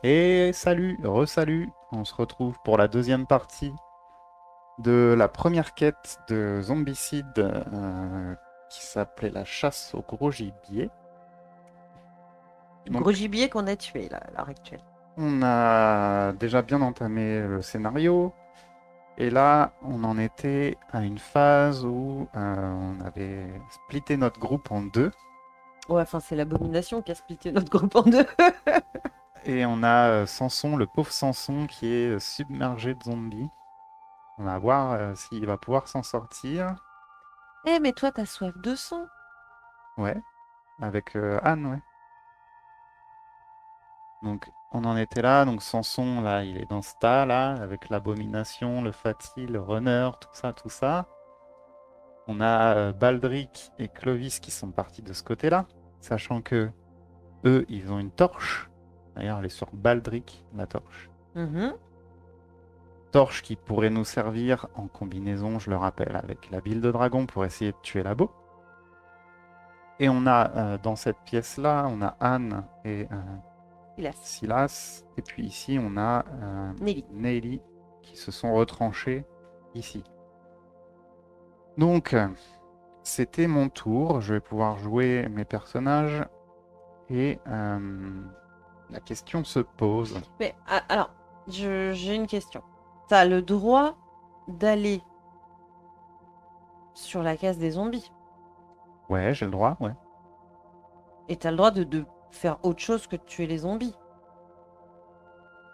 Et salut, re-salut, on se retrouve pour la deuxième partie de la première quête de Zombicide qui s'appelait la chasse au gros gibier. Gros Donc gibier qu'on a tué là, à l'heure actuelle. on a déjà bien entamé le scénario et là on en était à une phase où on avait splitté notre groupe en deux Ouais, enfin, c'est l'abomination qui a splitté notre groupe en deux. et on a Samson, le pauvre Samson qui est submergé de zombies. On va voir s'il va pouvoir s'en sortir. Eh, mais toi, t'as soif de sang. Ouais, avec Anne, ouais. Donc, on en était là. Donc, Samson, là, il est dans ce tas, là, avec l'abomination, le Fati, le runner, tout ça, tout ça. On a Baldric et Clovis qui sont partis de ce côté-là, sachant que eux, ils ont une torche. D'ailleurs, elle est sur Baldric, la torche. Mhm. Torche qui pourrait nous servir en combinaison, je le rappelle, avec la bile de dragon pour essayer de tuer Labo. Et on a dans cette pièce-là, on a Anne et Hélas. Silas. Et puis ici, on a Nelly. Nelly qui se sont retranchés ici. Donc, c'était mon tour. Je vais pouvoir jouer mes personnages. Et la question se pose. Mais alors, j'ai une question. T'as le droit d'aller sur la case des zombies. Ouais, j'ai le droit, ouais. Et t'as le droit de faire autre chose que de tuer les zombies.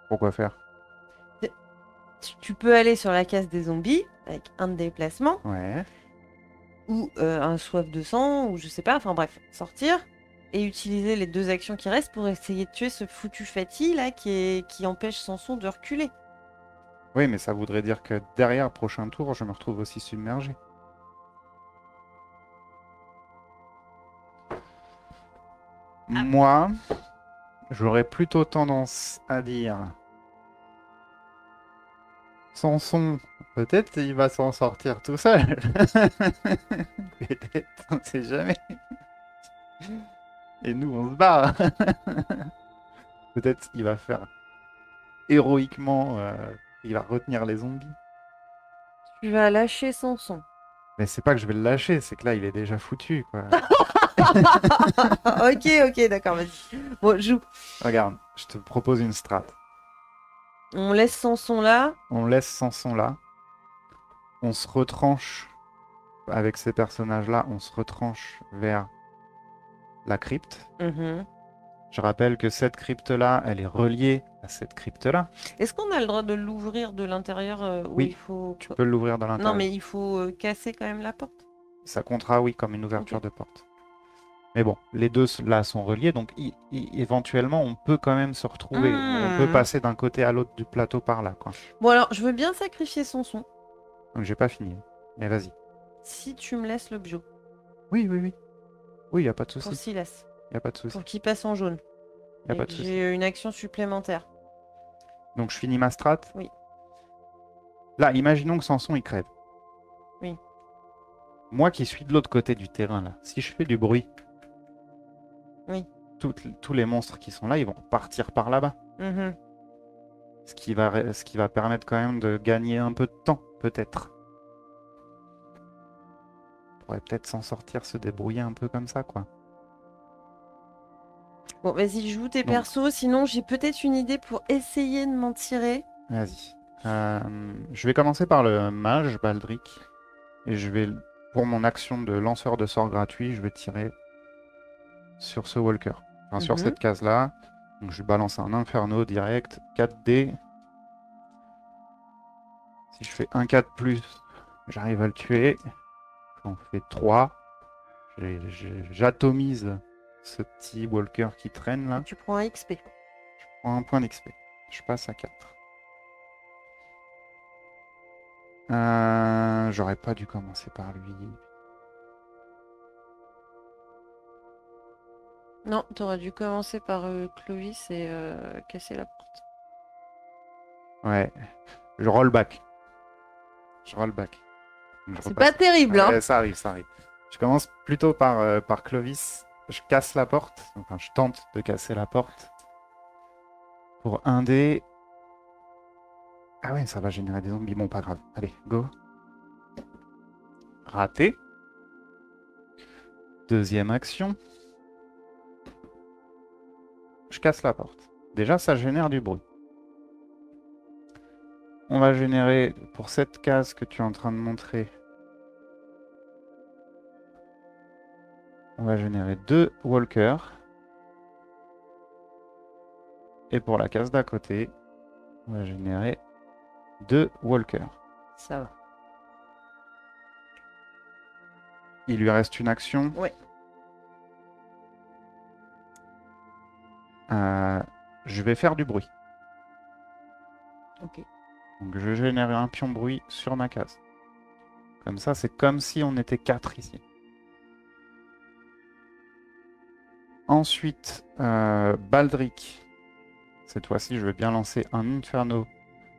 Pourquoi faire? Tu peux aller sur la case des zombies avec un déplacement Ouais. ou un soif de sang ou je sais pas, enfin bref, sortir et utiliser les deux actions qui restent pour essayer de tuer ce foutu Fatih là qui empêche Samson de reculer. Oui, mais ça voudrait dire que derrière, prochain tour, je me retrouve aussi submergé. Ah, Moi, j'aurais plutôt tendance à dire Samson, peut-être il va s'en sortir tout seul. Peut-être, on sait jamais. Et nous, on se barre. Peut-être il va faire héroïquement, il va retenir les zombies. tu vas lâcher Samson. Mais c'est pas que je vais le lâcher, c'est que là, il est déjà foutu, quoi. Ok, ok, d'accord, vas-y. Bon, joue. Regarde, je te propose une strat. On laisse Samson là. On laisse Samson là, on se retranche avec ces personnages-là, on se retranche vers la crypte. Mhm. Je rappelle que cette crypte-là, elle est reliée à cette crypte-là. Est-ce qu'on a le droit de l'ouvrir de l'intérieur où il Oui, faut... tu peux l'ouvrir de Non, l'intérieur. mais il faut casser quand même la porte. Ça comptera, oui, comme une Ok. ouverture de porte. Mais bon, les deux là sont reliés, donc éventuellement, on peut quand même se retrouver. On peut Hmm. passer d'un côté à l'autre du plateau par là, quoi. Bon alors, je veux bien sacrifier Samson Donc j'ai pas fini. Mais vas-y. si tu me laisses le bio Oui, oui, oui. Oui, il n'y a pas de pour souci. Silas, Il a pas de souci. pour qu'il passe en jaune Il a et pas que de souci. j'ai une action supplémentaire. Donc je finis ma strat. Oui, Là, imaginons que Samson, il crève. oui. Moi qui suis de l'autre côté du terrain, là, si je fais du bruit, Oui. tous les monstres qui sont là, ils vont partir par là-bas. Mhm. Ce qui va permettre quand même de gagner un peu de temps, peut-être. On pourrait peut-être s'en sortir, se débrouiller un peu comme ça, quoi. Bon, vas-y, joue tes Donc, persos. Sinon, j'ai peut-être une idée pour essayer de m'en tirer. vas-y. Je vais commencer par le mage, Baldric. Et je vais, pour mon action de lanceur de sort gratuit, je vais tirer sur ce walker. Enfin, sur Mhm. cette case-là. Donc, je lui balance un inferno direct. 4D. Si je fais un 4 plus, j'arrive à le tuer. On fait 3. J'atomise ce petit walker qui traîne Et là. tu prends un XP. Je prends un point d'XP. Je passe à 4. J'aurais pas dû commencer par lui. Non, t'aurais dû commencer par Clovis et casser la porte. Ouais. Je roll back. Je roll back. Je C'est pas repasse. terrible, hein? Ouais, ça arrive, ça arrive. Je commence plutôt par Clovis. Je casse la porte. Enfin, je tente de casser la porte. Pour un dé. Ah ouais, ça va générer des zombies. Bon, pas grave. Allez, go. Raté. Deuxième action. Je casse la porte. Déjà, ça génère du bruit. On va générer, pour cette case que tu es en train de montrer, on va générer 2 walkers. Et pour la case d'à côté, on va générer 2 walkers. Ça va. Il lui reste une action. Ouais. Je vais faire du bruit. Ok. Donc je génère un pion bruit sur ma case. Comme ça, c'est comme si on était 4 ici. Ensuite, Baldric. Cette fois-ci, je vais bien lancer un Inferno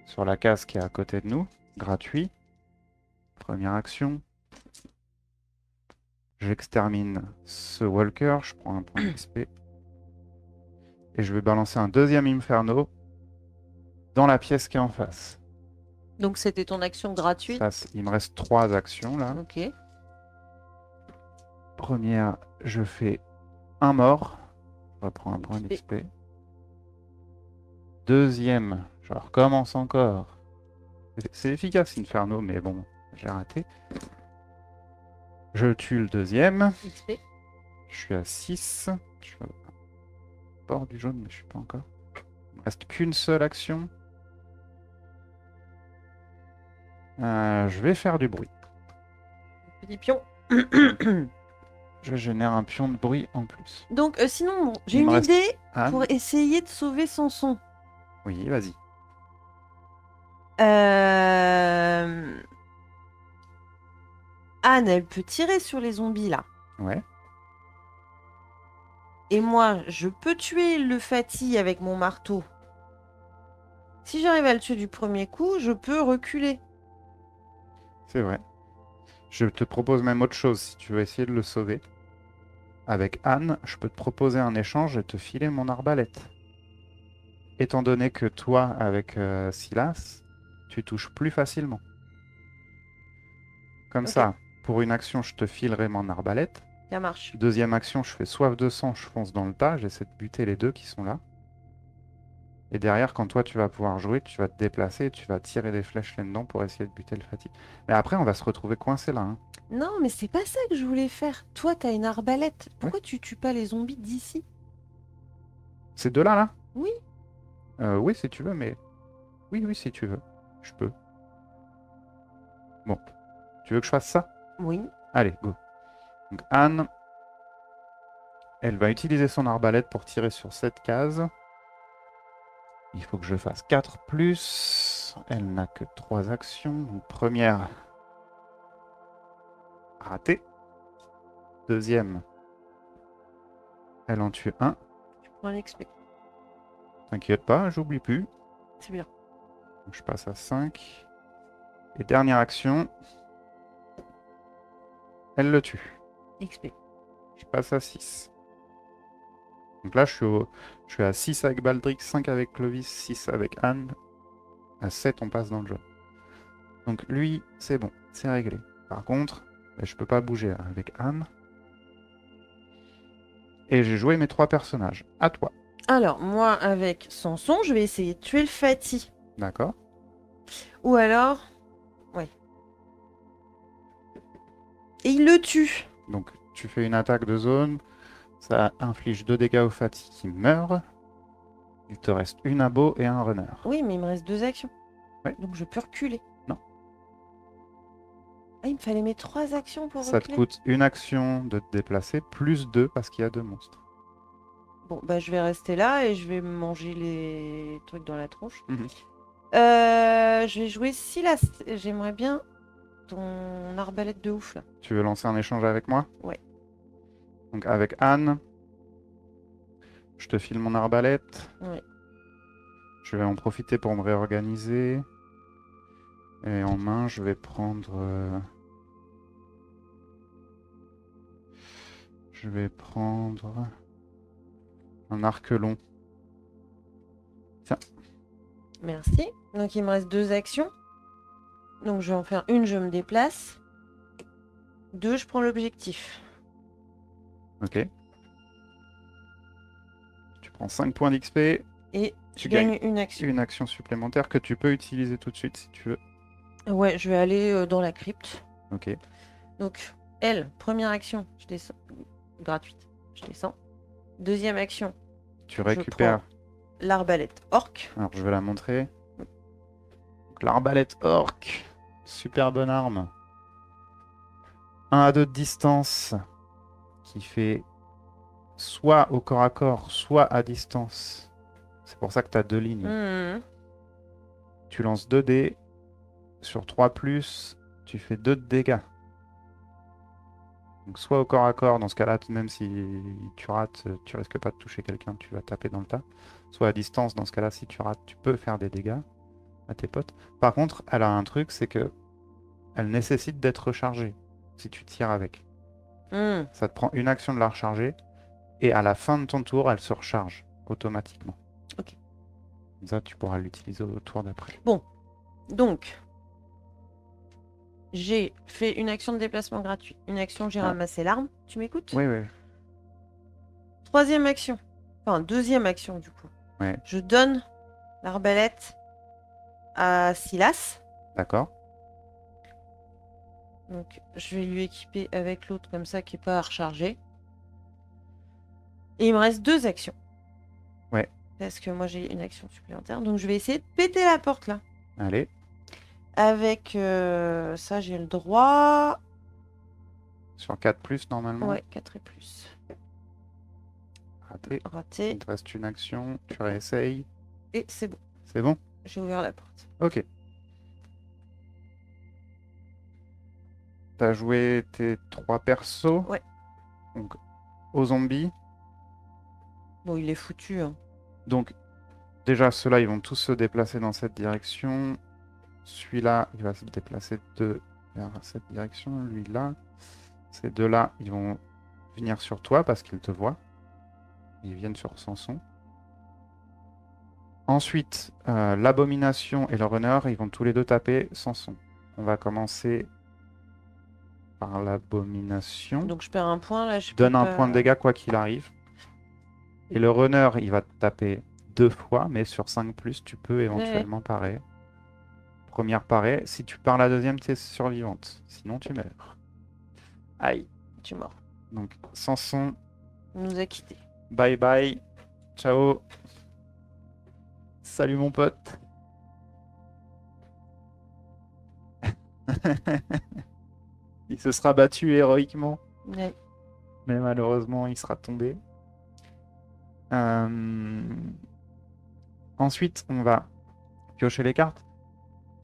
sur la case qui est à côté de nous. Gratuit. Première action. J'extermine ce Walker. Je prends un point d'XP. Et je vais balancer un deuxième Inferno dans la pièce qui est en face. Donc c'était ton action gratuite. Ça, il me reste 3 actions là. Ok. Première, je fais un mort. Je reprends un point d'XP. Deuxième, je recommence encore. C'est efficace Inferno, mais bon, j'ai raté. Je tue le deuxième. XP. Je suis à 6. Je suis au bord du jaune, mais je suis pas encore. Il me reste qu'une seule action. Je vais faire du bruit. Petit pion. Je génère un pion de bruit en plus. Donc sinon, j'ai Il me une reste idée Anne. pour essayer de sauver Samson. Oui, vas-y. Anne, elle peut tirer sur les zombies là. Ouais. Et moi, je peux tuer le Fatih avec mon marteau. Si j'arrive à le tuer du premier coup, je peux reculer. C'est vrai. Je te propose même autre chose si tu veux essayer de le sauver. Avec Anne, je peux te proposer un échange et te filer mon arbalète. Étant donné que toi, avec Silas, tu touches plus facilement. Comme Ok. ça, pour une action, je te filerai mon arbalète. Ça marche. Deuxième action, je fais soif de sang, je fonce dans le tas, j'essaie de buter les deux qui sont là. Et derrière, quand toi tu vas pouvoir jouer, tu vas te déplacer et tu vas tirer des flèches là-dedans pour essayer de buter le Fatih. Mais après, on va se retrouver coincé là. Hein. Non, mais c'est pas ça que je voulais faire. Toi, t'as une arbalète. Pourquoi tu tues pas les zombies d'ici? Ces deux-là, là? Oui. Oui, si tu veux, mais... Oui, oui, si tu veux. Je peux. Bon. Tu veux que je fasse ça? Oui. Allez, go. Donc Anne, elle va utiliser son arbalète pour tirer sur cette case. Il faut que je fasse 4 plus. Elle n'a que 3 actions. Donc première, ratée. Deuxième, elle en tue un. Tu prends l'XP. T'inquiète pas, j'oublie plus. C'est bien. Donc je passe à 5. Et dernière action, elle le tue. XP. Je passe à 6. Donc là, je suis à 6 avec Baldric, 5 avec Clovis, 6 avec Anne. À 7, on passe dans le jeu. Donc lui, c'est bon, c'est réglé. Par contre, je peux pas bouger avec Anne. Et j'ai joué mes 3 personnages. À toi. Alors, moi, avec Samson, je vais essayer de tuer le Fatih. D'accord. Ou alors... Ouais. Et il le tue. Donc tu fais une attaque de zone. Ça inflige 2 dégâts au Fatih qui meurt. Il te reste une abo et un runner. Oui, mais il me reste 2 actions. Ouais. Donc je peux reculer. Non. Ah, il me fallait mes 3 actions pour Ça te reculer. coûte une action de te déplacer, plus 2 parce qu'il y a 2 monstres. Bon, bah je vais rester là et je vais me manger les trucs dans la tronche. Mhm. Je vais jouer Silas. J'aimerais bien ton arbalète de ouf là. Tu veux lancer un échange avec moi? Ouais. Donc avec Anne, je te file mon arbalète. Ouais. Je vais en profiter pour me réorganiser. Et en main, je vais prendre... Je vais prendre un arc long. Tiens. Merci. Donc il me reste 2 actions. Donc je vais en faire une, je me déplace. 2, je prends l'objectif. Ok. Tu prends 5 points d'XP. Et Tu je gagne une action. une action supplémentaire que tu peux utiliser tout de suite si tu veux. Ouais, je vais aller dans la crypte. Ok. Donc, elle, première action, je descends. Gratuite, je descends. Deuxième action, Tu récupères. l'arbalète orque. Alors, je vais la montrer. Donc, l'arbalète orque. Super bonne arme. 1 à 2 de distance. Qui fait soit au corps à corps, soit à distance. C'est pour ça que tu as 2 lignes. Mhm. Tu lances 2 dés. Sur 3+, tu fais 2 de dégâts. Donc soit au corps à corps, dans ce cas-là, même si tu rates, tu risques pas de toucher quelqu'un, tu vas taper dans le tas. Soit à distance, dans ce cas-là, si tu rates, tu peux faire des dégâts à tes potes. Par contre, elle a un truc, c'est que elle nécessite d'être rechargée si tu tires avec. Mhm. Ça te prend une action de la recharger, et à la fin de ton tour, elle se recharge automatiquement. Ok. Comme ça, tu pourras l'utiliser au tour d'après. Bon, donc, j'ai fait une action de déplacement gratuit. Une action, j'ai ramassé l'arme. Tu m'écoutes? Oui, oui. Troisième action. Enfin, deuxième action, du coup. Ouais. Je donne l'arbalète à Silas. D'accord. Donc, je vais lui équiper avec l'autre comme ça qui n'est pas à recharger. Et il me reste 2 actions. Ouais. Parce que moi, j'ai une action supplémentaire. Donc, je vais essayer de péter la porte, là. Allez. Avec ça, j'ai le droit. Sur 4+, normalement. Ouais, 4 et plus. Raté. Raté. Il te reste une action, tu réessayes. Et c'est bon. C'est bon? J'ai ouvert la porte. Ok. T'as joué tes 3 persos. Ouais. Donc, au zombie. Bon, il est foutu, hein. Donc, déjà, ceux-là, ils vont tous se déplacer dans cette direction. Celui-là, il va se déplacer vers cette direction. Lui, là. Ces deux-là, ils vont venir sur toi parce qu'ils te voient. Ils viennent sur Samson. Ensuite, l'abomination et le runner, ils vont tous les deux taper Samson. On va commencer par l'abomination. Donc, je perds un point, là. Je Donne peux un pas... point de dégâts quoi qu'il arrive. Et le runner, il va te taper 2 fois, mais sur 5+, tu peux éventuellement parer. Première parée. Si tu pars la deuxième, tu es survivante. Sinon, tu meurs. Aïe. Tu es mort. Donc, Samson, Il nous a quittés. bye bye. Ciao. Salut mon pote. Il se sera battu héroïquement. Ouais. Mais malheureusement, il sera tombé. Ensuite, on va piocher les cartes.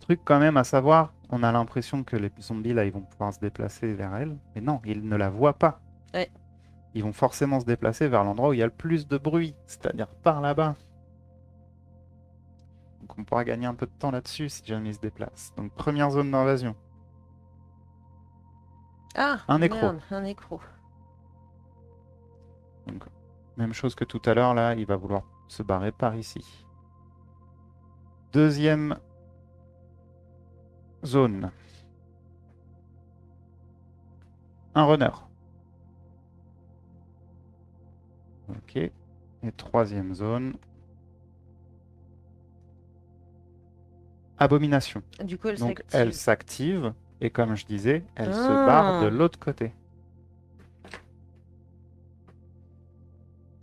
Truc quand même à savoir, on a l'impression que les zombies, là, ils vont pouvoir se déplacer vers elle. Mais non, ils ne la voient pas. Ouais. Ils vont forcément se déplacer vers l'endroit où il y a le plus de bruit, c'est-à-dire par là-bas. Donc on pourra gagner un peu de temps là-dessus si jamais ils se déplacent. Donc première zone d'invasion. Ah, Un nécro. merde, un nécro. Donc, même chose que tout à l'heure, là, il va vouloir se barrer par ici. Deuxième zone. Un runner. Ok. Et troisième zone. Abomination. Du coup, elle Donc s'active. elle s'active. Et comme je disais, elle se barre de l'autre côté.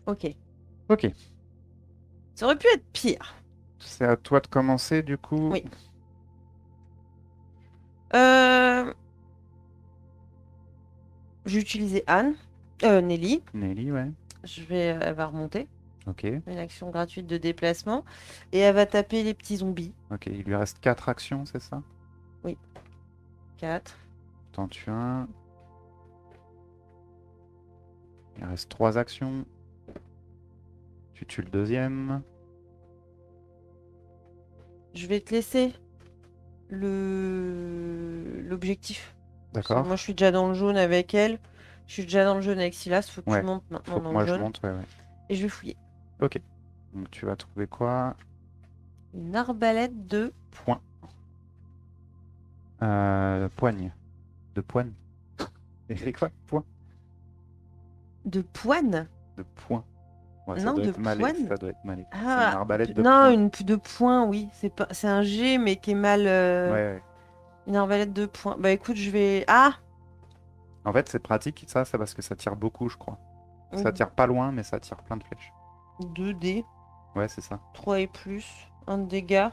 Ok. Ok. Ça aurait pu être pire. C'est à toi de commencer, du coup. Oui. J'ai utilisé Anne. Nelly. Nelly, ouais. Elle va remonter. Ok. Une action gratuite de déplacement. Et elle va taper les petits zombies. Ok, il lui reste 4 actions, c'est ça? 4. T'en tues un. Il reste 3 actions. Tu tues le deuxième. Je vais te laisser l'objectif. D'accord. Moi, je suis déjà dans le jaune avec elle. Je suis déjà dans le jaune avec Silas. Faut que Ouais. tu montes maintenant Faut que dans moi le je jaune. monte, ouais. Et je vais fouiller. Ok. Donc tu vas trouver quoi? Une arbalète de... Point. Poigne. De poigne. Et quoi? Point. De poigne? De point. Ouais, ça Non, doit de être mal, poigne. ça doit être mal écrit. C'est une Ah, arbalète de non, point. de poing, oui. C'est pas... c'est un G, mais qui est mal... Ouais, ouais. Une arbalète de poing. Bah écoute, je vais... Ah! En fait, c'est pratique, ça, c'est parce que ça tire beaucoup, je crois. Ça Mmh, tire pas loin, mais ça tire plein de flèches. 2 dés, Ouais, c'est ça. 3 et plus, un de dégâts.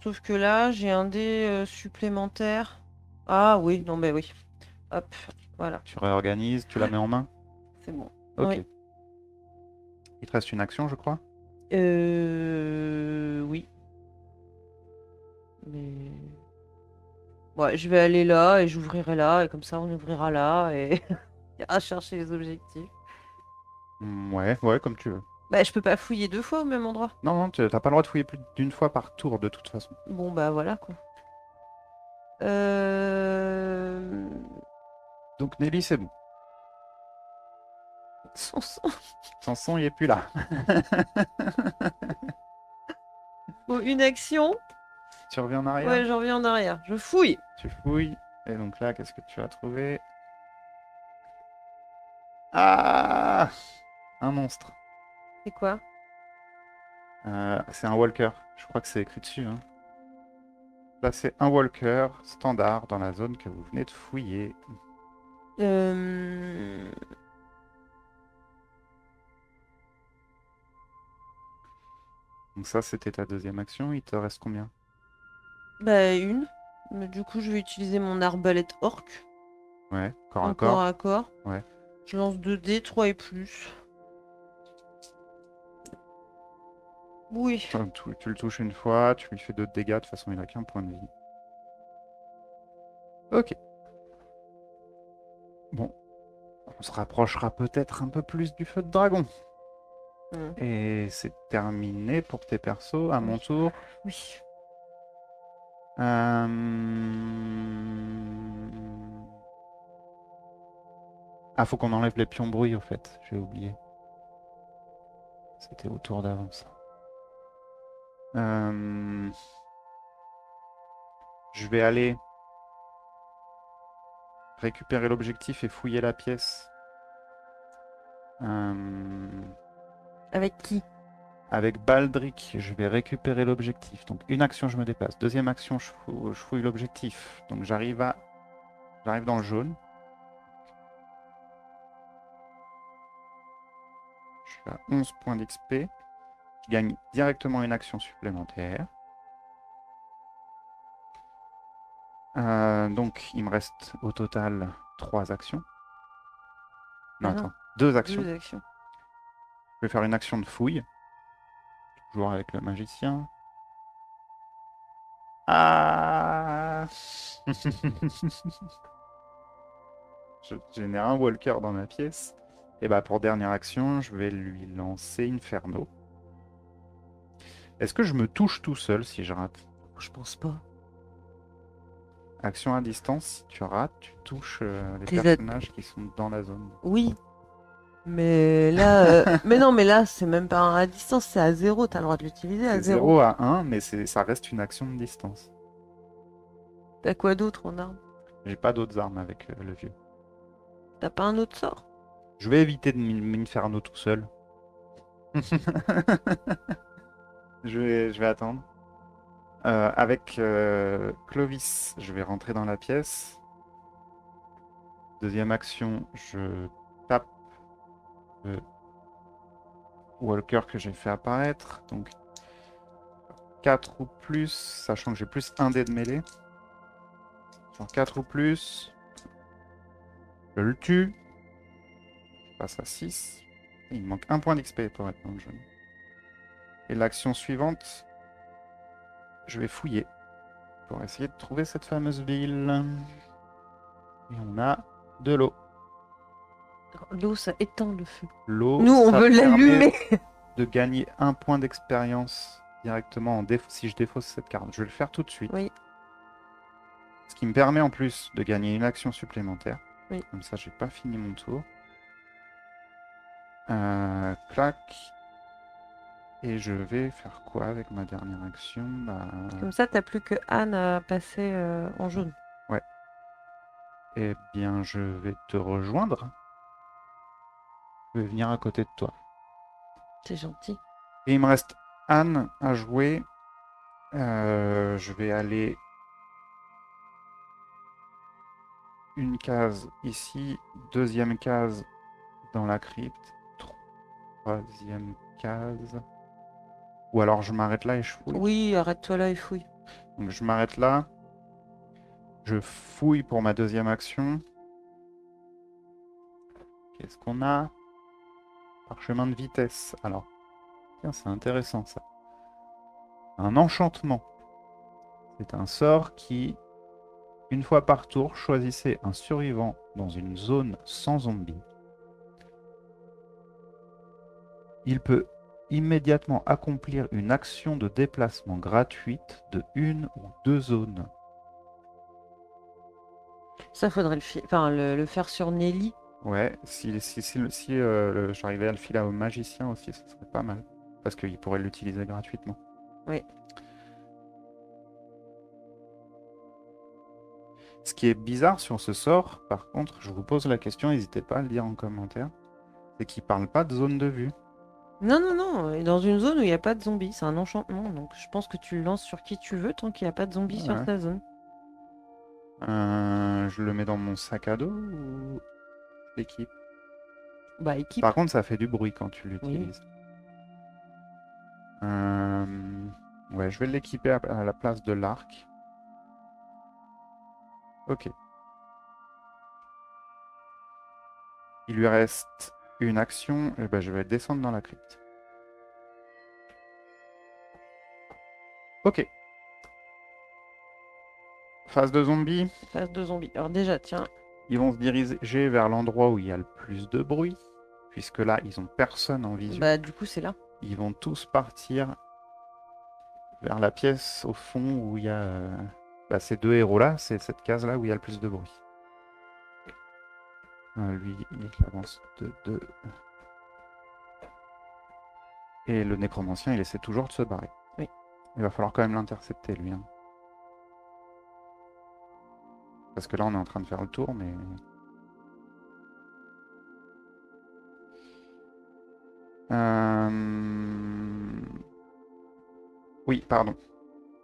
Sauf que là, j'ai un dé supplémentaire. Ah oui, non, mais oui. Hop, voilà, Tu réorganises, tu la mets en main. c'est bon. Ok. Oui. Il te reste une action, je crois. Oui. Mais... Ouais, je vais aller là et j'ouvrirai là, et comme ça, on ouvrira là et à chercher les objectifs. Ouais, ouais, comme tu veux. Bah, je peux pas fouiller 2 fois au même endroit. Non, non, t'as pas le droit de fouiller plus d'une fois par tour, de toute façon. Bon, bah voilà, quoi. Euh... Donc Nelly, c'est bon. Sanson. Sanson, il est plus là. Bon, une action. Tu reviens en arrière? Ouais, j'en reviens en arrière. Je fouille. Tu fouilles. Et donc là, qu'est-ce que tu as trouvé? Ah! Un monstre. C'est quoi? C'est un walker. Je crois que c'est écrit dessus, hein. Là, c'est un walker standard dans la zone que vous venez de fouiller. Euh... Donc ça, c'était ta deuxième action. Il te reste combien? Bah, une. Mais du coup, je vais utiliser mon arbalète orc. Ouais, corps à En corps corps. à corps. Ouais. Je lance 2 dés, 3 et plus. Oui. Tu le touches une fois, tu lui fais 2 dégâts. De toute façon, il a qu'un point de vie. Ok. Bon, on se rapprochera peut-être un peu plus du feu de dragon. Hmm. Et c'est terminé pour tes persos. À mon Oui. tour. Oui. Ah, faut qu'on enlève les pions bruit, au fait. J'ai oublié. C'était au tour d'avant, ça. Je vais aller récupérer l'objectif et fouiller la pièce. Avec qui? Avec Baldric, je vais récupérer l'objectif. Donc une action, je me déplace. Deuxième action, je fouille l'objectif. Donc j'arrive dans le jaune. Je suis à 11 points d'XP. Je gagne directement une action supplémentaire. Donc il me reste au total 3 actions. Non, Ah non, attends, 2 actions. 2 actions. Je vais faire une action de fouille. Toujours avec le magicien. Ah! Je génère un walker dans ma pièce. Et bah pour dernière action, je vais lui lancer Inferno. Est-ce que je me touche tout seul si je rate? Je pense pas. Action à distance, si tu rates, tu touches les Tes personnages qui sont dans la zone. Oui. Mais là... mais non, mais là, c'est même pas à distance, c'est à 0. T'as le droit de l'utiliser à C'est 0. 0 à 1, mais ça reste une action de distance. T'as quoi d'autre en arme? J'ai pas d'autres armes avec le vieux. T'as pas un autre sort? Je vais éviter de m'inferno tout seul. Je vais attendre. Avec Clovis, je vais rentrer dans la pièce. Deuxième action, je tape le walker que j'ai fait apparaître. Donc 4 ou plus, sachant que j'ai plus un dé de mêlée. Genre 4 ou plus. Je le tue. Je passe à 6. Et il me manque un point d'XP pour être dans le jaune. Et l'action suivante, je vais fouiller pour essayer de trouver cette fameuse ville. Et on a de l'eau. L'eau, ça éteint le feu. L'eau, Nous, on ça veut permet l'allumer. de gagner un point d'expérience directement si je défausse cette carte. Je vais le faire tout de suite. Oui. Ce qui me permet en plus de gagner une action supplémentaire. Oui. Comme ça, j'ai pas fini mon tour. Clac. Et je vais faire quoi avec ma dernière action? Bah, Comme ça, t'as plus que Anne à passer en jaune. ouais. Eh bien, je vais te rejoindre. Je vais venir à côté de toi. C'est gentil. Et il me reste Anne à jouer. Je vais aller une case ici, deuxième case dans la crypte, troisième case. Ou alors je m'arrête là et je fouille. Oui, arrête-toi là et fouille. Donc je m'arrête là. Je fouille pour ma deuxième action. Qu'est-ce qu'on a? Parchemin de vitesse. Alors, tiens, c'est intéressant ça. Un enchantement. C'est un sort qui, une fois par tour, choisissait un survivant dans une zone sans zombies. Il peut immédiatement accomplir une action de déplacement gratuite de une ou deux zones. Ça, faudrait le faire sur Nelly. Ouais, si j'arrivais à le filer au magicien aussi, ce serait pas mal. Parce qu'il pourrait l'utiliser gratuitement. Oui. Ce qui est bizarre sur ce sort, par contre, je vous pose la question, n'hésitez pas à le dire en commentaire, c'est qu'il parle pas de zone de vue. Non, non, non. Et dans une zone où il n'y a pas de zombies. C'est un enchantement. Donc, je pense que tu le lances sur qui tu veux tant qu'il n'y a pas de zombies sur Ouais. ta zone. Je le mets dans mon sac à dos ou l'équipe? Bah, équipe. Par contre, ça fait du bruit quand tu Oui. l'utilises. Ouais, je vais l'équiper à la place de l'arc. Ok. Il lui reste une action, et ben je vais descendre dans la crypte. Ok. Phase de zombies, Phase de zombies. Alors, déjà, tiens. ils vont se diriger vers l'endroit où il y a le plus de bruit, puisque là, ils ont personne en visu. Bah, du coup, c'est là. Ils vont tous partir vers la pièce au fond où il y a ces deux héros-là, c'est cette case-là où il y a le plus de bruit. Lui, il avance de 2. Et le nécromancien, il essaie toujours de se barrer. Oui. Il va falloir quand même l'intercepter, lui. Hein. Parce que là, on est en train de faire le tour, mais... Oui, pardon.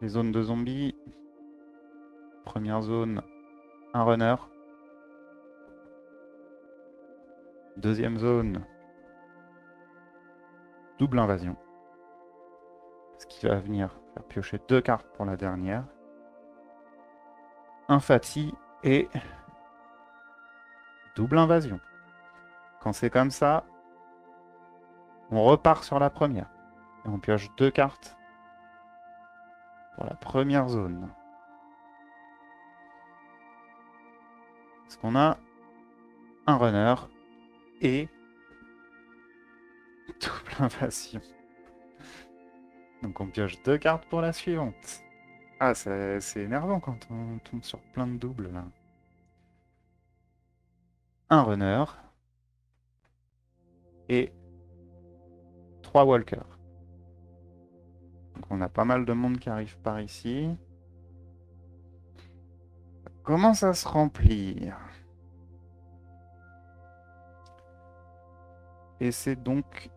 Les zones de zombies. Première zone, un runner. Deuxième zone, double invasion. Ce qui va venir faire piocher 2 cartes pour la dernière. Un Fati et double invasion. Quand c'est comme ça, on repart sur la première. Et on pioche 2 cartes pour la première zone. Parce qu'on a un runner et double invasion. Donc on pioche 2 cartes pour la suivante. Ah, c'est énervant quand on tombe sur plein de doubles là. Un runner et 3 walkers. Donc on a pas mal de monde qui arrive par ici. Ça commence à se remplir. Et c'est donc...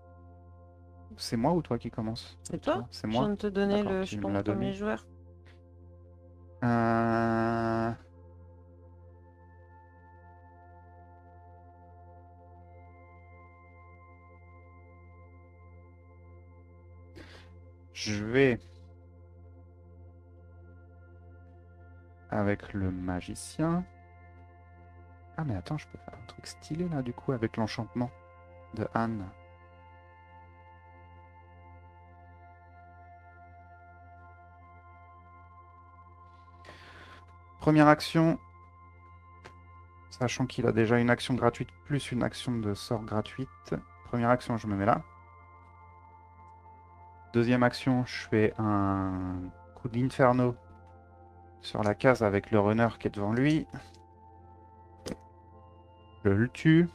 C'est moi ou toi qui commence? C'est toi? C'est Je moi? viens de te donner D'accord, le tu me jeton l'as premier donné. joueur. Euh, Je vais... Avec le magicien. Ah mais attends, je peux faire un truc stylé là du coup avec l'enchantement de Anne. Première action, sachant qu'il a déjà une action gratuite plus une action de sort gratuite. Première action, je me mets là. Deuxième action, je fais un coup d'inferno sur la case avec le runner qui est devant lui. Je le tue.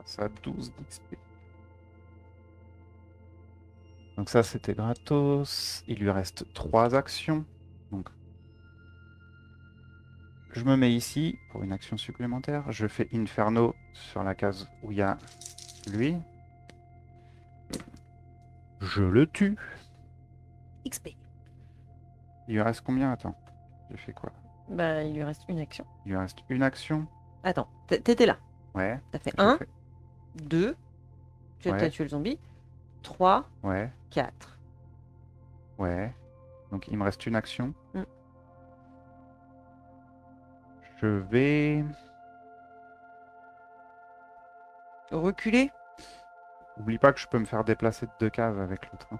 Ça a 12 d'XP. Donc ça, c'était gratos. Il lui reste 3 actions. Donc, je me mets ici pour une action supplémentaire. Je fais Inferno sur la case où il y a lui. Je le tue. XP. Il lui reste combien? Attends, j'ai fait quoi? Bah, il lui reste une action. Il lui reste une action. Attends, t'étais là. Ouais. T'as fait J'ai 1, fait. 2, tu as Ouais. tué le zombie. 3, Ouais. 4. Ouais. Donc il me reste une action. Mm. Je vais. Reculer. Oublie pas que je peux me faire déplacer de 2 cases avec l'autre, hein.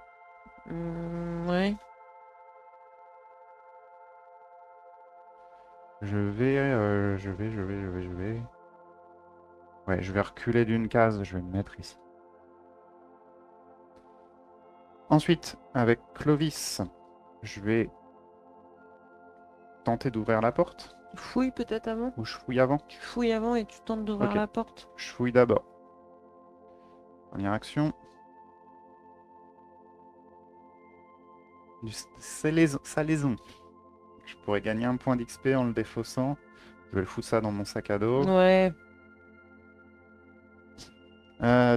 Ouais. Je vais. Ouais, je vais reculer d'une case, je vais me mettre ici. Ensuite, avec Clovis, je vais tenter d'ouvrir la porte. Fouille peut-être avant. Ou je fouille avant? Tu fouilles avant et tu tentes d'ouvrir Ok. la porte. Je fouille d'abord. Première action. Du salaison. Je pourrais gagner un point d'XP en le défaussant. Je vais le foutre ça dans mon sac à dos. Ouais.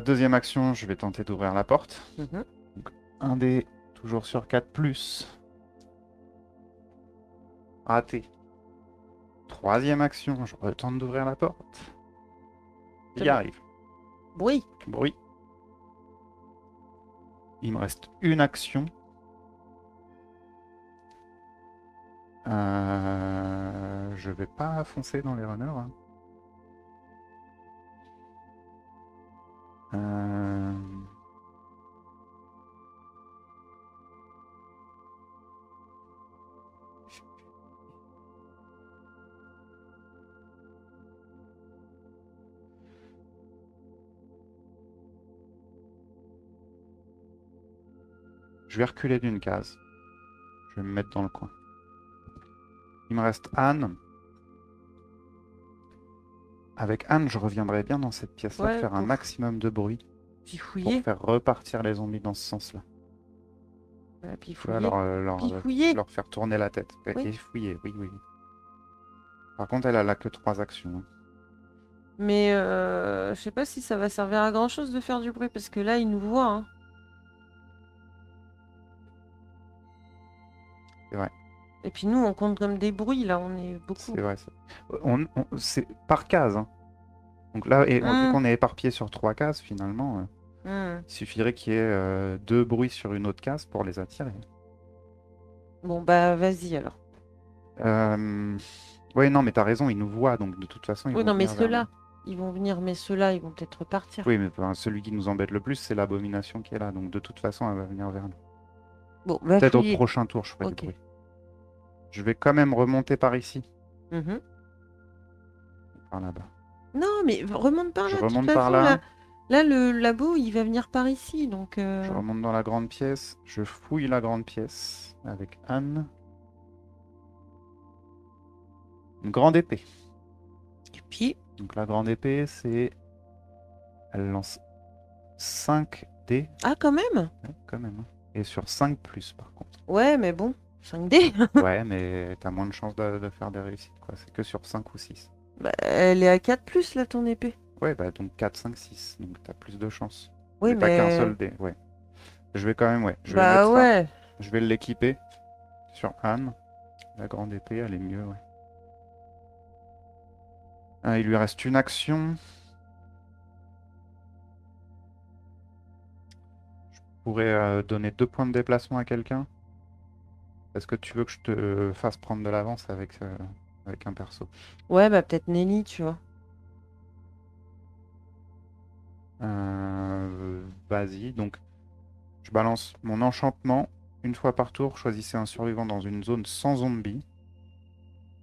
Deuxième action, je vais tenter d'ouvrir la porte. Mhm. Un dé, toujours sur 4 +. Raté. Troisième action, je retente d'ouvrir la porte. C'est Il bon. arrive. Bruit. Bruit. Il me reste une action. Je vais pas foncer dans les runners, hein. Je vais reculer d'une case. Je vais me mettre dans le coin. Il me reste Anne. Avec Anne, je reviendrai bien dans cette pièce-là, Ouais, faire un pour- maximum de bruit Puis pour fouiller. faire repartir les zombies dans ce sens-là. Ouais, puis Tu vois, fouiller. Puis fouiller. leur faire tourner la tête. Oui. Et fouiller, oui, oui. Par contre, elle a que 3 actions, hein. Mais je sais pas si ça va servir à grand chose de faire du bruit parce que là il nous voit, hein. C'est vrai. Et puis nous on compte comme des bruits là, on est beaucoup. C'est vrai. C'est par case, hein. Donc là, vu qu'on est éparpillé sur 3 cases, finalement, il suffirait qu'il y ait 2 bruits sur une autre case pour les attirer. Bon bah vas-y alors. Ouais, non, mais t'as raison, ils nous voient, donc de toute façon, ils Oui vont non mais venir vers ceux-là, ils vont venir, mais ceux-là ils vont peut-être repartir. nous. Oui, mais celui qui nous embête le plus, c'est l'abomination qui est là, donc de toute façon, elle va venir vers nous. Bon, va Peut-être au fouiller. prochain tour, je ferai Ok. du bruit. Je vais quand même remonter par ici, Mhm. par là-bas. Non mais remonte par là. Je De toute remonte par façon, là. là le labo il va venir par ici donc. Je remonte dans la grande pièce, je fouille la grande pièce avec Anne. Une grande épée. Et puis. Donc la grande épée, c'est... Elle lance 5 dés. Ah quand même. Ouais, quand même, hein. Et sur 5 plus, par contre. Ouais mais bon, 5D. Ouais, mais t'as moins de chances de faire des réussites, quoi. C'est que sur 5 ou 6. Bah, elle est à 4 + là ton épée. Ouais, bah donc 4, 5, 6. Donc t'as plus de chances. Oui Mais t'as qu'un mais. seul dé, ouais. Je vais quand même, ouais. Je vais Bah mettre ça. ouais. Je vais l'équiper sur Anne. La grande épée, elle est mieux, ouais. Il lui reste une action. Je pourrais donner 2 points de déplacement à quelqu'un. Est-ce que tu veux que je te fasse prendre de l'avance avec un perso? Ouais bah peut-être Nelly tu vois. Vas-y, donc je balance mon enchantement. Une fois par tour, choisissez un survivant dans une zone sans zombies.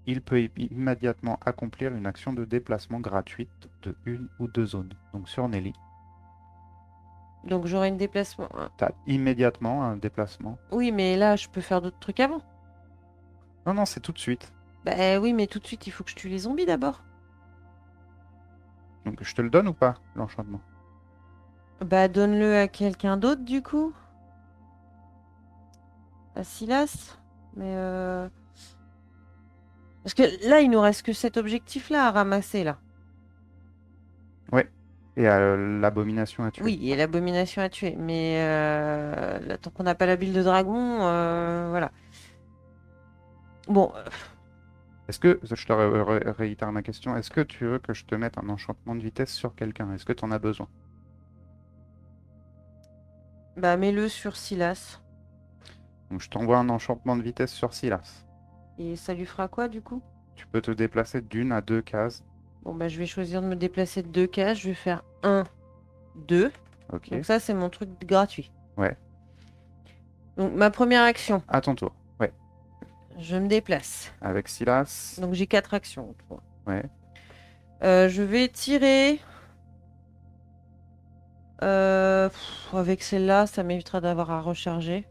Il peut immédiatement accomplir une action de déplacement gratuite de 1 ou 2 zones. Donc sur Nelly, Donc j'aurai une déplacement. tu as immédiatement un déplacement. Oui mais là je peux faire d'autres trucs avant. Non, non, c'est tout de suite. Bah oui mais tout de suite il faut que je tue les zombies d'abord. Donc je te le donne ou pas, l'enchantement? Bah donne-le à quelqu'un d'autre du coup. à Silas. Mais parce que là, il nous reste que cet objectif-là à ramasser, là. Ouais. Et l'abomination à tuer. Oui, et l'abomination à tuer. Mais là, tant qu'on n'a pas la bile de dragon, voilà. Bon, Est-ce que, je te réitère ma question, est-ce que tu veux que je te mette un enchantement de vitesse sur quelqu'un? Est-ce que tu en as besoin? bah mets-le sur Silas. Donc je t'envoie un enchantement de vitesse sur Silas. Et ça lui fera quoi, du coup? Tu peux te déplacer d'une à 2 cases. Bon, bah je vais choisir de me déplacer de 2 cases. Je vais faire 1, 2. Ok. Donc ça, c'est mon truc gratuit. Ouais. Donc ma première action, À ton tour. Ouais. je me déplace. Avec Silas. Donc j'ai 4 actions. Ouais. Je vais tirer. Avec celle-là, ça m'évitera d'avoir à recharger.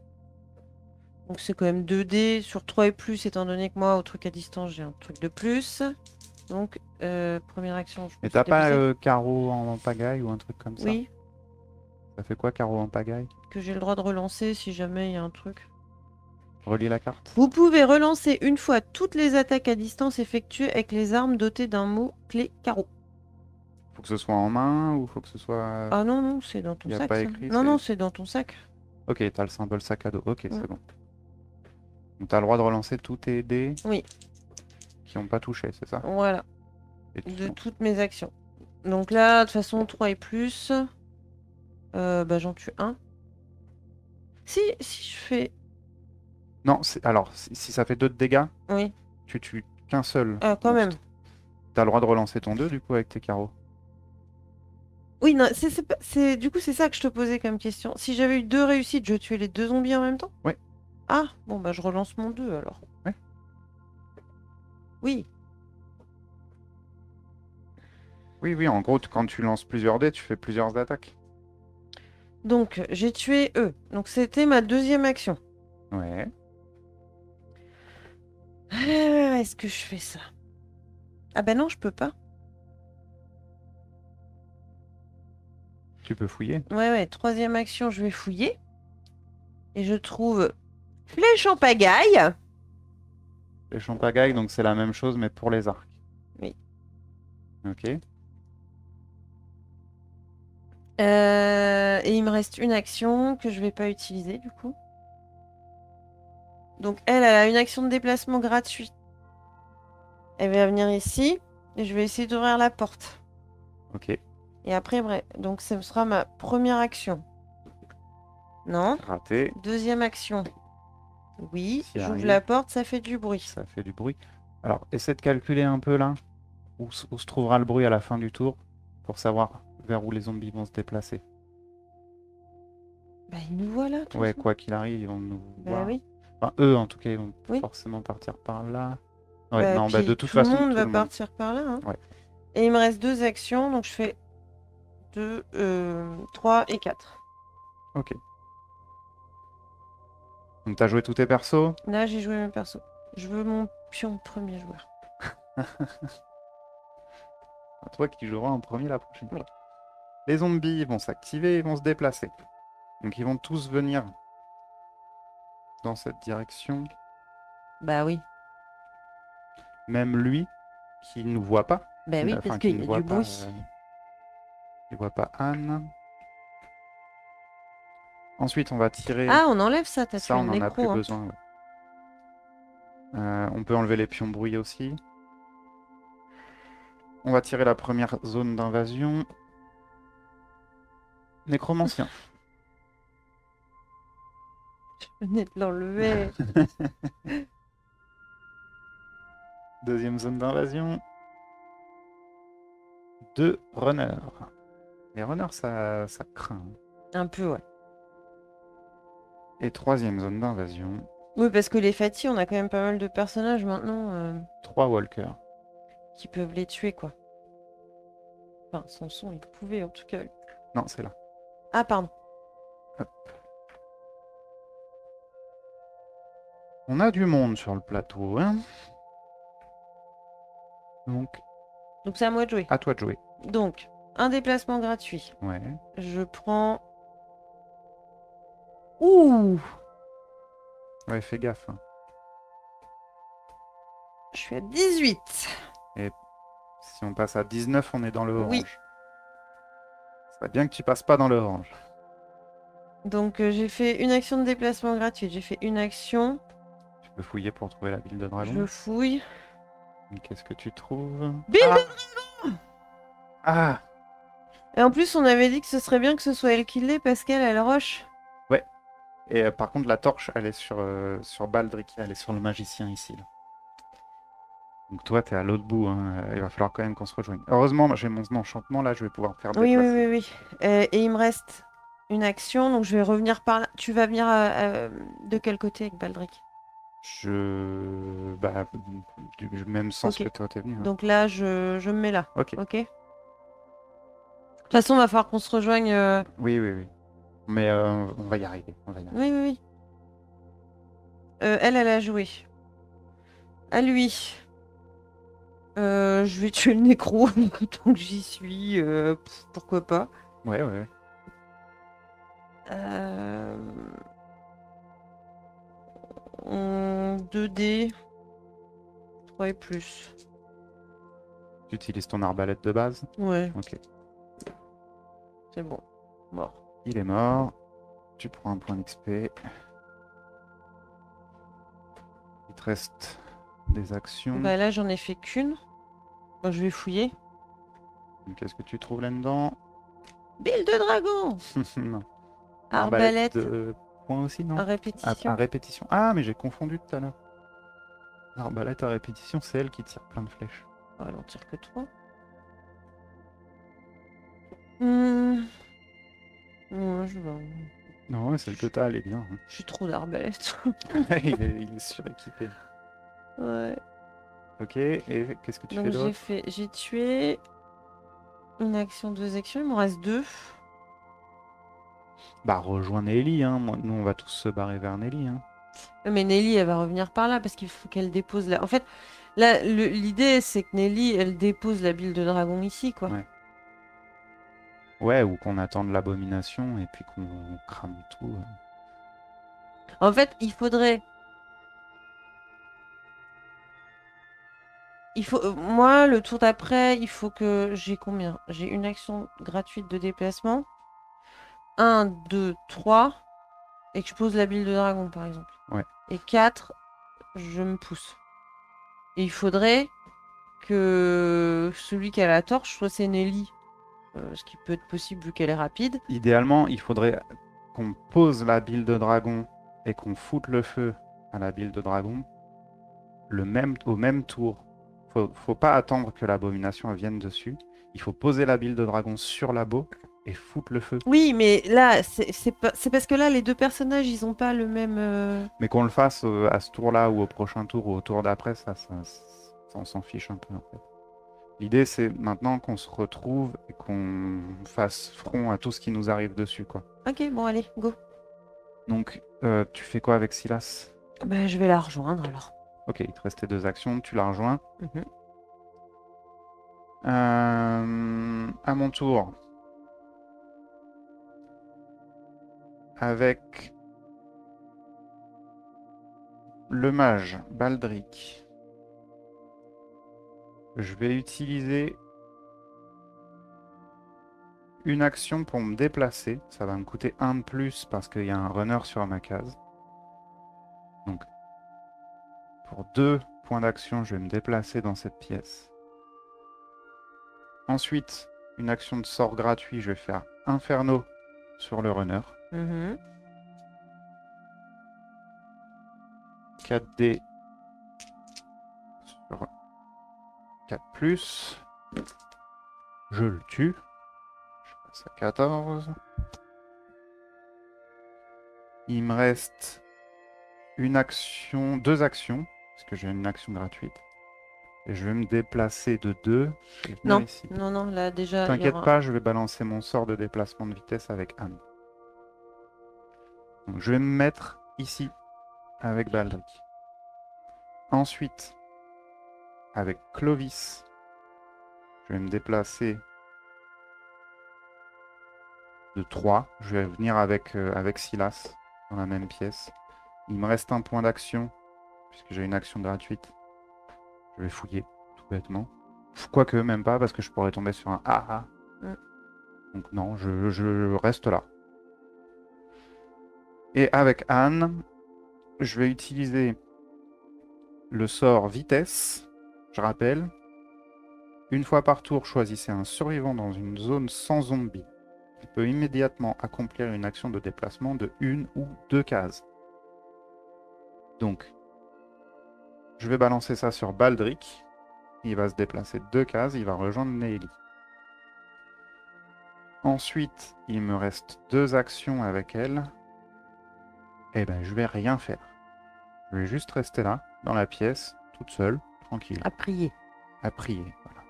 Donc c'est quand même 2 dés sur 3 et plus, étant donné que moi, au truc à distance, j'ai un truc de plus. Donc, première action, je me Et suis t'as pas déplacée. carreau en pagaille ou un truc comme ça? Oui, Ça fait quoi carreau en pagaille? que j'ai le droit de relancer si jamais il y a un truc. Relis la carte. Vous pouvez relancer une fois toutes les attaques à distance effectuées avec les armes dotées d'un mot-clé carreau. Faut que ce soit en main ou faut que ce soit... Ah non, non, c'est dans ton Y a sac, pas ça. écrit, Non, c'est... non, c'est dans ton sac. Ok, t'as le symbole sac à dos. Ok, Mm. c'est bon. Donc t'as le droit de relancer tous tes dés Oui, qui n'ont pas touché, c'est ça? voilà, Et qui de sont... toutes mes actions. Donc là, de toute façon, 3 et plus, bah j'en tue un. Si je fais... Non, alors, si ça fait 2 de dégâts, Oui, tu tues qu'un seul ah, quand même. monstre. T'as le droit de relancer ton 2 du coup avec tes carreaux. Oui, non, du coup, c'est ça que je te posais comme question. Si j'avais eu 2 réussites, je tuais les 2 zombies en même temps? Ouais. Ah, bon, bah je relance mon 2 alors. Ouais. Oui, Oui, oui, en gros, quand tu lances plusieurs dés, tu fais plusieurs attaques. donc j'ai tué eux. Donc c'était ma deuxième action. Ouais. Est-ce que je fais ça? Ah bah non, je peux pas. Tu peux fouiller. Ouais, troisième action, je vais fouiller. Et je trouve flèche en pagaille. Les champagaies, donc c'est la même chose, mais pour les arcs. Oui. Ok. Et il me reste une action que je vais pas utiliser du coup. Donc elle a une action de déplacement gratuite. Elle va venir ici et je vais essayer d'ouvrir la porte. Ok. Et après, bref, donc ce sera ma première action. Non. Raté. Deuxième action. Oui, S'y j'ouvre arrive. la porte, ça fait du bruit. Ça fait du bruit. Alors, essaie de calculer un peu là, où se trouvera le bruit à la fin du tour, pour savoir vers où les zombies vont se déplacer. Bah, il nous voit là, tout Ouais, ça. quoi qu'il arrive, ils vont nous Bah voir. oui. Enfin, eux, en tout cas, ils vont Oui. forcément partir par là. Ouais, Bah, non, bah, de puis toute tout le façon, monde tout va le monde. partir par là. Hein. Ouais. Et il me reste 2 actions, donc je fais 2, 3 et 4. Ok. Donc, t'as joué tous tes persos? Là, j'ai joué mes persos. Je veux mon pion premier joueur. Toi qui joueras en premier la prochaine Oui. fois. Les zombies vont s'activer et vont se déplacer. Donc, ils vont tous venir dans cette direction. Bah oui. Même lui, qui ne nous voit pas. Bah oui, Enfin, parce qui qu'il ne y a voit du pas. bruit. Il voit pas Anne. Ensuite, on va tirer. Ah, on enlève ça, t'as Ça, tué on le n'en a plus nécro. Hein. besoin. Ouais. On peut enlever les pions bruit aussi. On va tirer la première zone d'invasion. Nécromancien. Je venais de l'enlever. Deuxième zone d'invasion. 2 runners. Les runners, ça craint. Un peu, ouais. Et troisième zone d'invasion. Oui, parce que les fatigues, on a quand même pas mal de personnages maintenant 3 walkers. qui peuvent les tuer, quoi. Enfin, Samson, il pouvait en tout cas. Non, c'est là. Ah, pardon. Hop. On a du monde sur le plateau, hein. Donc, Donc c'est à moi de jouer. à toi de jouer. Donc, un déplacement gratuit. Ouais. Je prends... Ouh! Ouais, fais gaffe, hein. Je suis à 18. Si on passe à 19, on est dans le Oui. orange. Ça serait bien que tu passes pas dans le orange. Donc j'ai fait une action de déplacement gratuite. J'ai fait une action. Tu peux fouiller pour trouver la bille de Je dragon. fouille. Qu'est-ce que tu trouves? Bille Ah! de... Ah! Et en plus, on avait dit que ce serait bien que ce soit elle qui l'ait parce qu'elle, elle rush. Ouais. Et par contre, la torche, elle est sur Baldric. Elle est sur le magicien ici, là. Donc toi, t'es à l'autre bout, hein. Il va falloir quand même qu'on se rejoigne. Heureusement, j'ai mon enchantement, là, je vais pouvoir me faire Oui, oui, déplacer. oui, oui. Et il me reste une action, donc je vais revenir par là. Tu vas venir de quel côté avec Baldric? Bah, du même sens Ok. que toi, t'es venu, hein. Donc là, je me mets là. Ok. Ok. De toute façon, il va falloir qu'on se rejoigne. Oui, oui, oui. Mais on va y arriver. On va y arriver. Oui, oui, oui. Elle a joué. À lui. Je vais tuer le nécro tant que j'y suis. Pourquoi pas. Ouais, ouais, ouais. Euh... 2D. 3 et plus. Tu utilises ton arbalète de base. Ouais, Ok. c'est bon. Mort. Il est mort. Tu prends un point d'XP. Il te reste des actions. Bah là, j'en ai fait qu'une. Bon, je vais fouiller. Qu'est-ce que tu trouves là-dedans? Bille de dragon! Non. Arbalète Arbalète de points aussi, non? à À répétition. répétition. Ah, mais j'ai confondu tout à l'heure. L'arbalète à répétition, c'est elle qui tire plein de flèches. Oh, elle en tire que 3. Hmm. Ouais, Non, ouais, c'est le total, est bien, hein. je suis trop d'arbalète. Il est suréquipé. Ouais. Ok, et qu'est-ce que tu Donc fais d'autre? j'ai tué une action, deux actions. Il m'en reste deux. Bah, rejoins Nelly, hein. Nous, on va tous se barrer vers Nelly, hein. Mais Nelly, elle va revenir par là parce qu'il faut qu'elle dépose la. En fait, là, l'idée, c'est que Nelly, elle dépose la bille de dragon ici, quoi. Ouais. Ouais, ou qu'on attende l'abomination et puis qu'on crame tout. En fait, il faudrait. Moi, le tour d'après, il faut que j'ai combien? J'ai une action gratuite de déplacement. Un, 2, 3. Et que je pose la bille de dragon, par exemple. Ouais. Et 4, je me pousse. Et il faudrait que celui qui a la torche soit c'est Nelly. Ce qui peut être possible vu qu'elle est rapide. Idéalement, il faudrait qu'on pose la bile de dragon et qu'on foute le feu à la bile de dragon au même tour. Faut pas attendre que l'abomination vienne dessus. Il faut poser la bile de dragon sur labo et foutre le feu. Oui, mais là, c'est parce que là, les deux personnages, ils ont pas le même. Mais qu'on le fasse à ce tour-là ou au prochain tour ou au tour d'après, on s'en fiche un peu en fait. L'idée, c'est maintenant qu'on se retrouve et qu'on fasse front à tout ce qui nous arrive dessus, quoi. Ok, bon, allez, go. Donc, tu fais quoi avec Silas? Ben, je vais la rejoindre alors. Ok, il te restait deux actions, tu la rejoins. Mhm. À mon tour, avec le mage Baldric, je vais utiliser une action pour me déplacer. Ça va me coûter un de plus parce qu'il y a un runner sur ma case. Donc, pour 2 points d'action, je vais me déplacer dans cette pièce. Ensuite, une action de sort gratuit, je vais faire Inferno sur le runner. Mhm. 4D sur 4+. Je le tue. Je passe à 14. Il me reste une action, deux actions, parce que j'ai une action gratuite. Et je vais me déplacer de 2. Je vais venir Non, ici. non, non, là déjà, il y T'inquiète aura. pas, je vais balancer mon sort de déplacement de vitesse avec Anne. Donc, je vais me mettre ici avec Baldric. Ensuite, avec Clovis, je vais me déplacer de 3. Je vais venir avec Silas dans la même pièce. Il me reste un point d'action, puisque j'ai une action gratuite. Je vais fouiller, tout bêtement. Quoique, même pas, parce que je pourrais tomber sur un AA. Mm. Donc non, je reste là. Et avec Anne, je vais utiliser le sort vitesse. Je rappelle, une fois par tour, choisissez un survivant dans une zone sans zombies. Il peut immédiatement accomplir une action de déplacement de 1 ou 2 cases. Donc, je vais balancer ça sur Baldric. Il va se déplacer de 2 cases, il va rejoindre Neili. Ensuite, il me reste 2 actions avec elle. Eh ben, je vais rien faire. Je vais juste rester là, dans la pièce, toute seule, tranquille, À prier. à prier. Voilà.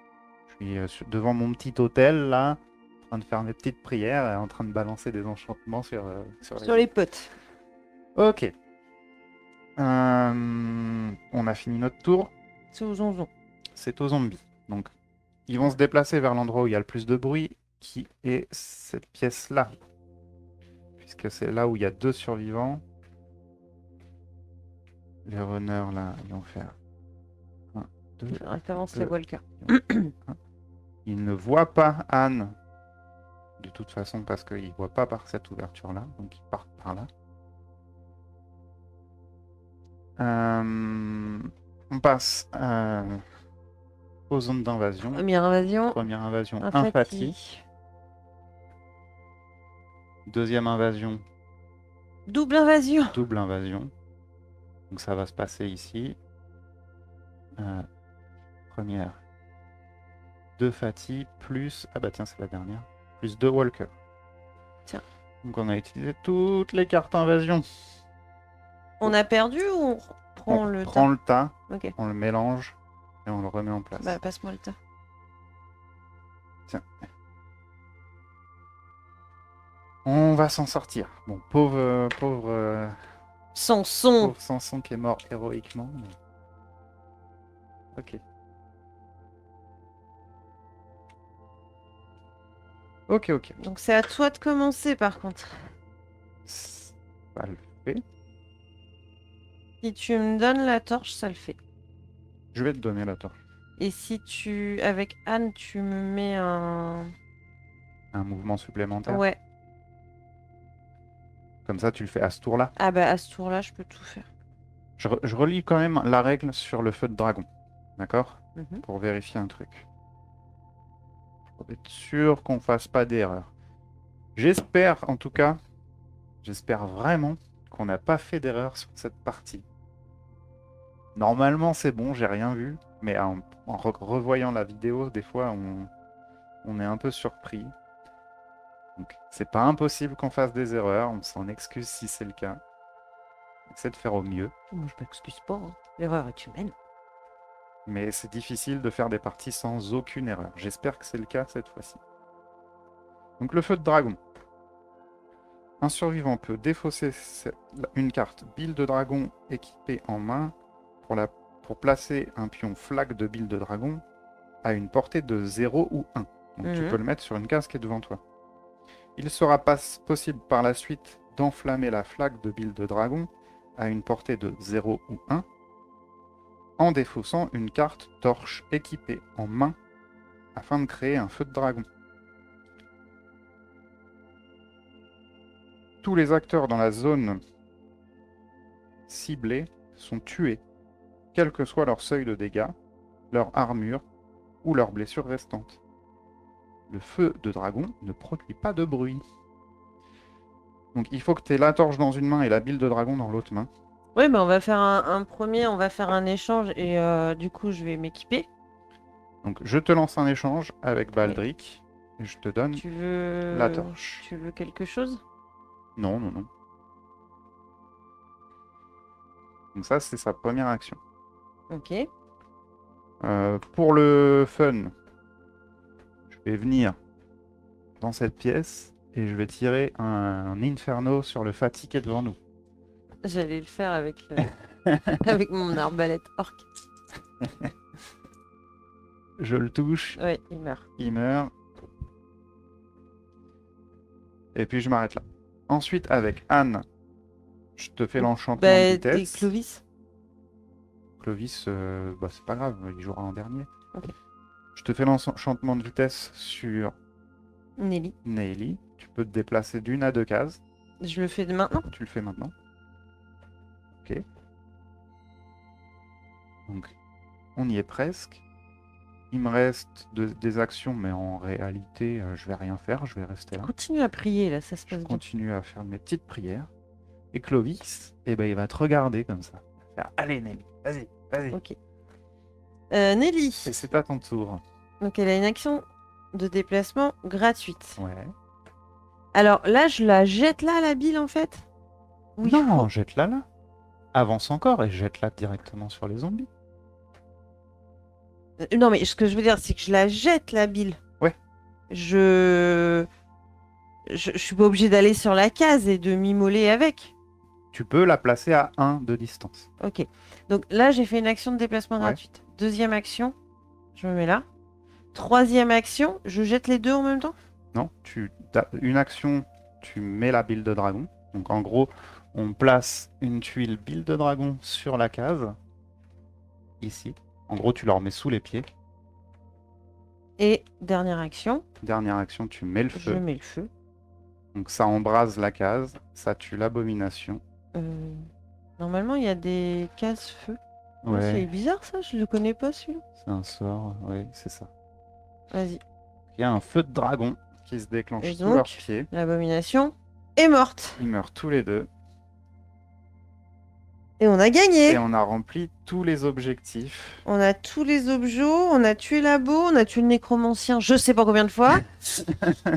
Je suis devant mon petit hôtel, là, en train de faire mes petites prières et en train de balancer des enchantements sur Sur les potes. Ok. On a fini notre tour. C'est aux onzons. C'est aux zombies. Donc, ils vont se déplacer vers l'endroit où il y a le plus de bruit, qui est cette pièce-là. Puisque c'est là où il y a 2 survivants. Les runners, là, ils vont faire 1, 2. T'avances les walkers. Ils ne voient pas Anne, de toute façon, parce qu'ils ne voient pas par cette ouverture-là. Donc, ils partent par là. On passe aux zones d'invasion. Première invasion. Première invasion, Un Infati. Deuxième invasion, Double invasion. double invasion. Donc ça va se passer ici. Première, 2 Fati, plus... Ah bah tiens, c'est la dernière. Plus 2 Walker. Tiens. Donc on a utilisé toutes les cartes invasion. On a perdu ou on prend On le prend tas? le tas, Ok. on le mélange et on le remet en place. Bah, passe-moi le tas. Tiens. On va s'en sortir. Bon, pauvre Samson. Samson qui est mort héroïquement. Mais... Ok. Ok. Donc c'est à toi de commencer par contre. Ça le fait. Si tu me donnes la torche, ça le fait. Je vais te donner la torche. Et si avec Anne, tu me mets un... Un mouvement supplémentaire. Ouais. Comme ça, tu le fais à ce tour-là. Ah bah à ce tour-là, je peux tout faire. Je relis quand même la règle sur le feu de dragon. D'accord? Mhm. Pour vérifier un truc. Pour être sûr qu'on fasse pas d'erreur. J'espère, en tout cas, j'espère vraiment qu'on n'a pas fait d'erreur sur cette partie. Normalement, c'est bon, j'ai rien vu. Mais en revoyant la vidéo, des fois, on est un peu surpris. Donc, c'est pas impossible qu'on fasse des erreurs. On s'en excuse si c'est le cas. On essaie de faire au mieux. Moi, je m'excuse pas. Hein. L'erreur est humaine. Mais c'est difficile de faire des parties sans aucune erreur. J'espère que c'est le cas cette fois-ci. Donc le feu de dragon. Un survivant peut défausser une carte bile de dragon équipée en main pour placer un pion flaque de bile de dragon à une portée de 0 ou 1. Donc tu peux le mettre sur une case qui est devant toi. Il sera possible par la suite d'enflammer la flaque de bile de dragon à une portée de 0 ou 1 en défaussant une carte torche équipée en main afin de créer un feu de dragon. Tous les acteurs dans la zone ciblée sont tués, quel que soit leur seuil de dégâts, leur armure ou leurs blessures restantes. Le feu de dragon ne produit pas de bruit. Donc il faut que tu aies la torche dans une main et la bile de dragon dans l'autre main. Oui, bah on va faire un premier, on va faire un échange et du coup je vais m'équiper. Donc je te lance un échange avec Baldric et je te donne Tu veux... la torche. Tu veux quelque chose? Non. Donc ça, c'est sa première action. Ok. Pour le fun, je vais venir dans cette pièce et je vais tirer un inferno sur le Fati qui est devant nous. J'allais le faire avec, avec mon arbalète orc. Je le touche, Ouais, il meurt. il meurt. Et puis je m'arrête là. Ensuite, avec Anne, Je te fais l'enchantement de Et vitesse. Clovis? Clovis, bah, c'est pas grave, il jouera en dernier. Ok. Je te fais l'enchantement de vitesse sur Nelly. Nelly. Tu peux te déplacer d'une à deux cases. Je le fais de maintenant? Tu le fais maintenant. Ok. Donc, on y est presque. Il me reste des actions, mais en réalité, je vais rien faire. Je vais rester là. Continue à prier, là, ça se Je passe bien. continue à faire mes petites prières. Et Clovis, eh ben, il va te regarder comme ça. Il va faire, allez, Nelly, vas-y, vas-y. Ok. Nelly. Et c'est à ton tour. Donc, elle a une action de déplacement gratuite. Ouais. Alors là, je la jette là, la bile, en fait? Ou il Non, faut- jette-la là. Avance encore et jette-la directement sur les zombies. Non, mais ce que je veux dire, c'est que je la jette, la bile. Ouais. Je suis pas obligée d'aller sur la case et de m'immoler avec. Tu peux la placer à 1 de distance. Ok. Donc là, j'ai fait une action de déplacement Ouais. gratuite. Deuxième action, je me mets là. Troisième action, je jette les deux en même temps? Non, une action, tu mets la bile de dragon. Donc en gros, on place une tuile bile de dragon sur la case. Ici. En gros, tu leur mets sous les pieds. Et dernière action, Dernière action, tu mets le je feu. mets le feu. Donc ça embrase la case, ça tue l'abomination. Normalement, il y a des cases feu. C'est Ouais, bizarre ça, je le connais pas celui-là. c'est un sort, ouais, c'est ça. Vas-y. Il y a un feu de dragon qui se déclenche Et sous donc, leurs pieds. l'abomination est morte. Ils meurent tous les deux. Et on a gagné. Et on a rempli tous les objectifs. On a tous les objets, on a tué Labo, on a tué le nécromancien, je sais pas combien de fois.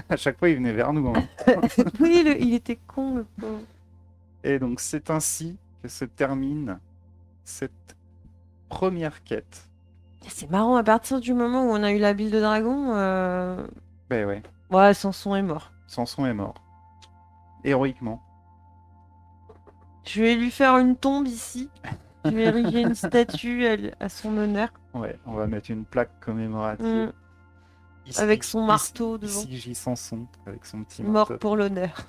À chaque fois, ils venaient vers nous, hein. Oui, il était con, le pauvre. Et donc, c'est ainsi que se termine cette première quête. C'est marrant, à partir du moment où on a eu la bile de dragon, Ben ouais, ouais, Samson est mort. Samson est mort. Héroïquement. Je vais lui faire une tombe ici. Je vais ériger une statue à son honneur. Ouais, on va mettre une plaque commémorative. Mm. Ici- Avec son ici- marteau devant. Ici, J. Samson, avec son petit Mort marteau. pour l'honneur.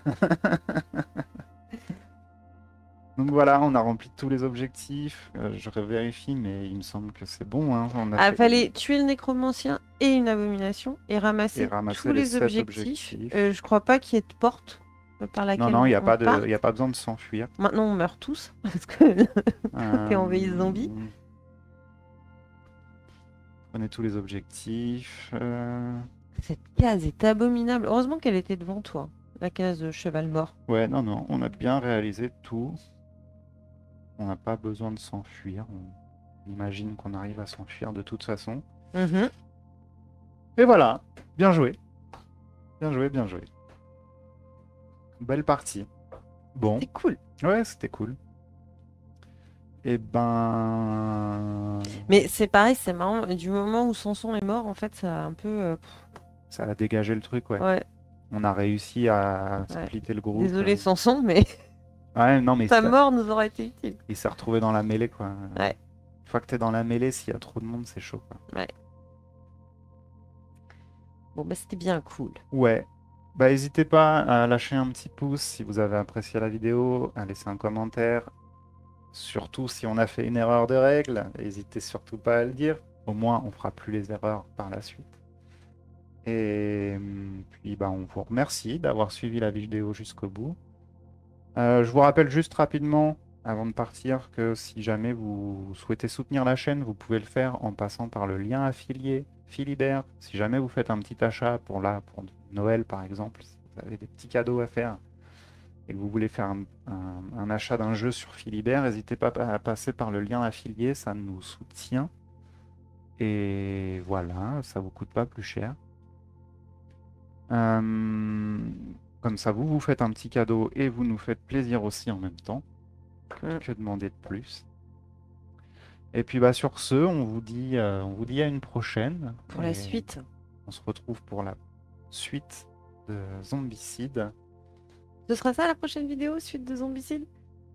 Donc voilà, on a rempli tous les objectifs. Je revérifie, mais il me semble que c'est bon, hein. On a Ah, fait- fallait tuer le nécromancien et une abomination et ramasser, Et ramasser tous les les 7 objectifs. objectifs. Je crois pas qu'il y ait de porte par laquelle Non, il n'y a, on pas part. y a pas besoin de s'enfuir. Maintenant, on meurt tous parce que t'es Euh, envahi de zombies. Prenez tous les objectifs. Cette case est abominable. Heureusement qu'elle était devant toi, la case de cheval mort. Ouais, non, on a bien réalisé tout. On n'a pas besoin de s'enfuir. On imagine qu'on arrive à s'enfuir de toute façon. Mhm. Et voilà, bien joué. Bien joué, bien joué. Belle partie. Bon, C'est cool. ouais, c'était cool. Et ben, Mais c'est pareil, c'est marrant. Du moment où Samson est mort, en fait, ça a un peu. ça a dégagé le truc, ouais. Ouais. On a réussi à Ouais. splitter le groupe. Désolé, Samson, mais Ouais, non, mais ta mort nous aurait été utile. il s'est retrouvé dans la mêlée, quoi. Ouais. Une fois que t'es dans la mêlée, s'il y a trop de monde, c'est chaud, quoi. Bon, bah, c'était bien cool. Ouais. Bah, n'hésitez pas à lâcher un petit pouce si vous avez apprécié la vidéo, à laisser un commentaire. Surtout si on a fait une erreur de règle, n'hésitez surtout pas à le dire. Au moins, on fera plus les erreurs par la suite. Et puis, bah, on vous remercie d'avoir suivi la vidéo jusqu'au bout. Je vous rappelle juste rapidement, avant de partir, que si jamais vous souhaitez soutenir la chaîne, vous pouvez le faire en passant par le lien affilié Philibert. Si jamais vous faites un petit achat pour Noël, par exemple, si vous avez des petits cadeaux à faire et que vous voulez faire un achat d'un jeu sur Philibert, n'hésitez pas à passer par le lien affilié, ça nous soutient. Et voilà, ça vous coûte pas plus cher. Comme ça, vous faites un petit cadeau et vous nous faites plaisir aussi en même temps. Que demander de plus? Et puis bah, sur ce, on vous dit à une prochaine. Pour la Et suite. on se retrouve pour la suite de Zombicide. Ce sera ça la prochaine vidéo, suite de Zombicide?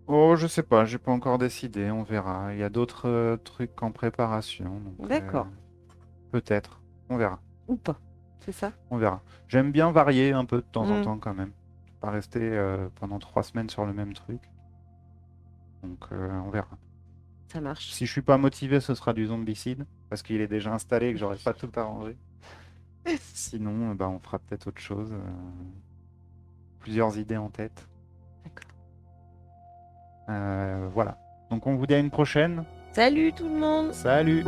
Oh, je sais pas, j'ai pas encore décidé, on verra. Il y a d'autres trucs en préparation. Donc, D'accord. peut-être, on verra. Ou pas. C'est ça? On verra. J'aime bien varier un peu de temps en Mm. temps quand même. Pas rester pendant 3 semaines sur le même truc. Donc on verra. Ça marche. Si je suis pas motivé, ce sera du zombicide, parce qu'il est déjà installé et que j'aurais pas tout arrangé. Sinon, bah, on fera peut-être autre chose. Plusieurs idées en tête. D'accord. Voilà. Donc on vous dit à une prochaine. Salut tout le monde! Salut!